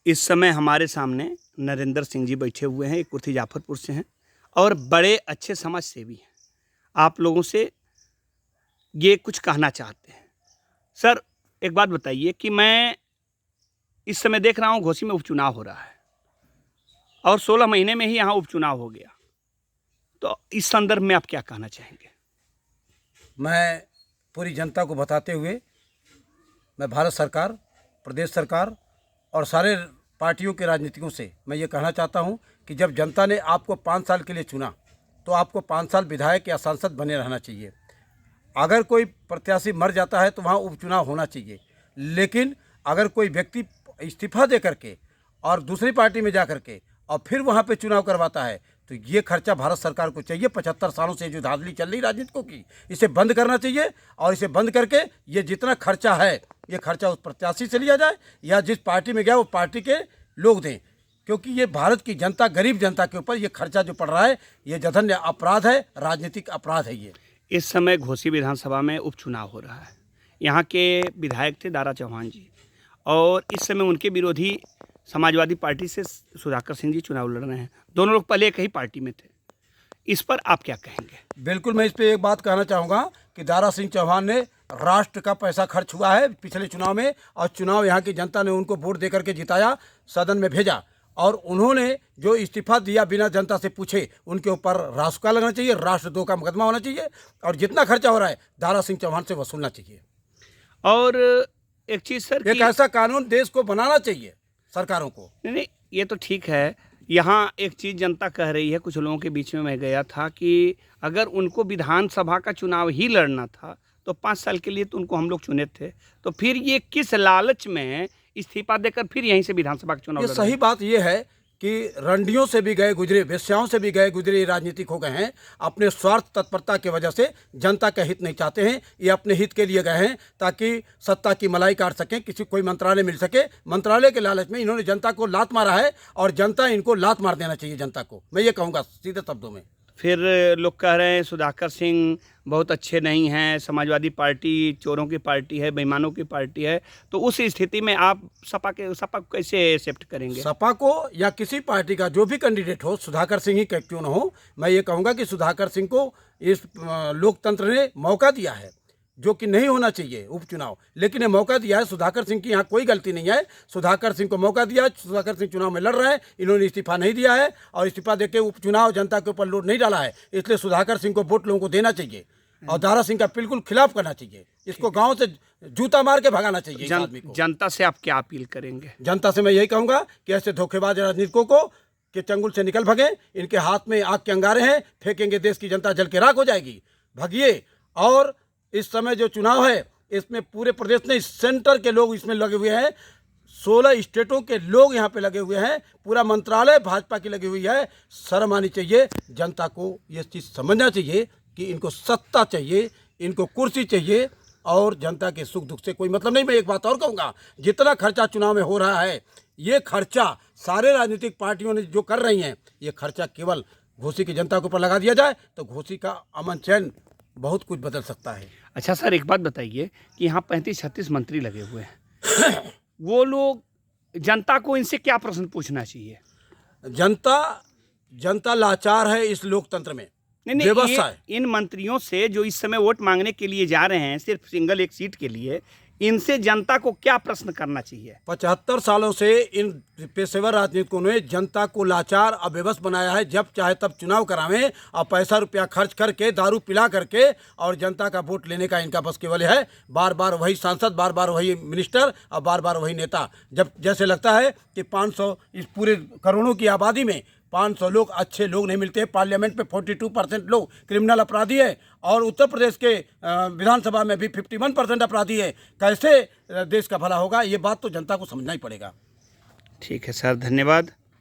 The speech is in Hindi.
इस समय हमारे सामने नरेंद्र सिंह जी बैठे हुए हैं, एक कुर्सी जाफरपुर से हैं और बड़े अच्छे समाज सेवी हैं। आप लोगों से ये कुछ कहना चाहते हैं। सर, एक बात बताइए कि मैं इस समय देख रहा हूँ घोसी में उपचुनाव हो रहा है और 16 महीने में ही यहाँ उपचुनाव हो गया, तो इस संदर्भ में आप क्या कहना चाहेंगे? मैं पूरी जनता को बताते हुए मैं भारत सरकार, प्रदेश सरकार और सारे पार्टियों के राजनीतिकों से मैं ये कहना चाहता हूँ कि जब जनता ने आपको 5 साल के लिए चुना तो आपको 5 साल विधायक या सांसद बने रहना चाहिए। अगर कोई प्रत्याशी मर जाता है तो वहाँ उपचुनाव होना चाहिए, लेकिन अगर कोई व्यक्ति इस्तीफा दे करके और दूसरी पार्टी में जा करके और फिर वहाँ पे चुनाव करवाता है तो ये खर्चा भारत सरकार को चाहिए। 75 सालों से जो धांधली चल रही राजनीतिकों की, इसे बंद करना चाहिए और इसे बंद करके ये जितना खर्चा है ये खर्चा उस प्रत्याशी से लिया जाए या जिस पार्टी में गया वो पार्टी के लोग दें, क्योंकि ये भारत की जनता, गरीब जनता के ऊपर ये खर्चा जो पड़ रहा है ये जघन्य अपराध है, राजनीतिक अपराध है। ये इस समय घोसी विधानसभा में उपचुनाव हो रहा है। यहाँ के विधायक थे दारा चौहान जी और इस समय उनके विरोधी समाजवादी पार्टी से सुधाकर सिंह जी चुनाव लड़ रहे हैं। दोनों लोग पहले एक ही पार्टी में थे। इस पर आप क्या कहेंगे? बिल्कुल, मैं इस पर एक बात कहना चाहूँगा कि दारा सिंह चौहान ने राष्ट्र का पैसा खर्च हुआ है पिछले चुनाव में और चुनाव यहाँ की जनता ने उनको वोट दे करके जिताया, सदन में भेजा और उन्होंने जो इस्तीफा दिया बिना जनता से पूछे, उनके ऊपर रासुका लगना चाहिए, राष्ट्रद्रोह का मुकदमा होना चाहिए और जितना खर्चा हो रहा है दारा सिंह चौहान से वसूलना चाहिए। और एक चीज़ सर, एक ऐसा कानून देश को बनाना चाहिए सरकारों को। नहीं, ये तो ठीक है। यहाँ एक चीज़ जनता कह रही है, कुछ लोगों के बीच में मैं गया था कि अगर उनको विधानसभा का चुनाव ही लड़ना था तो 5 साल के लिए तो उनको हम लोग चुने थे, तो फिर ये किस लालच में इस्तीफा देकर फिर यहीं से विधानसभा का चुनाव ये लड़ रहे हैं? सही बात ये है कि रंडियों से भी गए गुजरे, वेश्याओं से भी गए गुजरे राजनीतिक हो गए हैं। अपने स्वार्थ तत्परता की वजह से जनता का हित नहीं चाहते हैं, ये अपने हित के लिए गए हैं ताकि सत्ता की मलाई काट सकें, किसी कोई मंत्रालय मिल सके। मंत्रालय के लालच में इन्होंने जनता को लात मारा है और जनता इनको लात मार देना चाहिए जनता को, मैं ये कहूँगा सीधे शब्दों में। फिर लोग कह रहे हैं सुधाकर सिंह बहुत अच्छे नहीं हैं, समाजवादी पार्टी चोरों की पार्टी है, बेईमानों की पार्टी है, तो उस स्थिति में आप सपा को कैसे एक्सेप्ट करेंगे? सपा को या किसी पार्टी का जो भी कैंडिडेट हो, सुधाकर सिंह ही क्यों न हो, मैं ये कहूँगा कि सुधाकर सिंह को इस लोकतंत्र ने मौका दिया है जो कि नहीं होना चाहिए उपचुनाव, लेकिन ये मौका दिया है। सुधाकर सिंह की यहाँ कोई गलती नहीं है, सुधाकर सिंह को मौका दिया है, सुधाकर सिंह चुनाव में लड़ रहे हैं, इन्होंने इस्तीफा नहीं दिया है और इस्तीफा देके उपचुनाव जनता के ऊपर लोड नहीं डाला है, इसलिए सुधाकर सिंह को वोट लोगों को देना चाहिए और दारा सिंह का बिल्कुल खिलाफ करना चाहिए। इसको गाँव से जूता मार के भगाना चाहिए इस आदमी को। जनता से आप क्या अपील करेंगे? जनता से मैं यही कहूँगा कि ऐसे धोखेबाज राजनीतिकों को कि चंगुल से निकल भगे, इनके हाथ में आग के अंगारे हैं, फेंकेंगे देश की जनता जल के राख हो जाएगी, भगिए। और इस समय जो चुनाव है इसमें पूरे प्रदेश में सेंटर के लोग इसमें लगे हुए हैं, 16 स्टेटों के लोग यहाँ पे लगे हुए हैं, पूरा मंत्रालय भाजपा की लगी हुई है। शर्म आनी चाहिए, जनता को ये चीज़ समझना चाहिए कि इनको सत्ता चाहिए, इनको कुर्सी चाहिए और जनता के सुख दुख से कोई मतलब नहीं। मैं एक बात और कहूँगा, जितना खर्चा चुनाव में हो रहा है ये खर्चा सारे राजनीतिक पार्टियों ने जो कर रही हैं, ये खर्चा केवल घोसी की जनता के ऊपर लगा दिया जाए तो घोसी का अमन चैन बहुत कुछ बदल सकता है। अच्छा सर, एक बात बताइए कि यहाँ 35-36 मंत्री लगे हुए हैं वो लोग, जनता को इनसे क्या प्रश्न पूछना चाहिए? जनता लाचार है इस लोकतंत्र में। नहीं, व्यवस्था इन मंत्रियों से जो इस समय वोट मांगने के लिए जा रहे हैं सिर्फ सिंगल एक सीट के लिए, इनसे जनता को क्या प्रश्न करना चाहिए? 75 सालों से इन पेशेवर राजनीतिकों ने जनता को लाचार और बेबस बनाया है। जब चाहे तब चुनाव करावें और पैसा रुपया खर्च करके, दारू पिला करके और जनता का वोट लेने का इनका बस केवल है। बार बार वही सांसद, बार बार वही मिनिस्टर और बार बार वही नेता। जब जैसे लगता है कि 500 इस पूरे करोड़ों की आबादी में 500 लोग अच्छे लोग नहीं मिलते। पार्लियामेंट में 42% लोग क्रिमिनल अपराधी है और उत्तर प्रदेश के विधानसभा में भी 51% अपराधी है। कैसे देश का भला होगा? ये बात तो जनता को समझना ही पड़ेगा। ठीक है सर, धन्यवाद।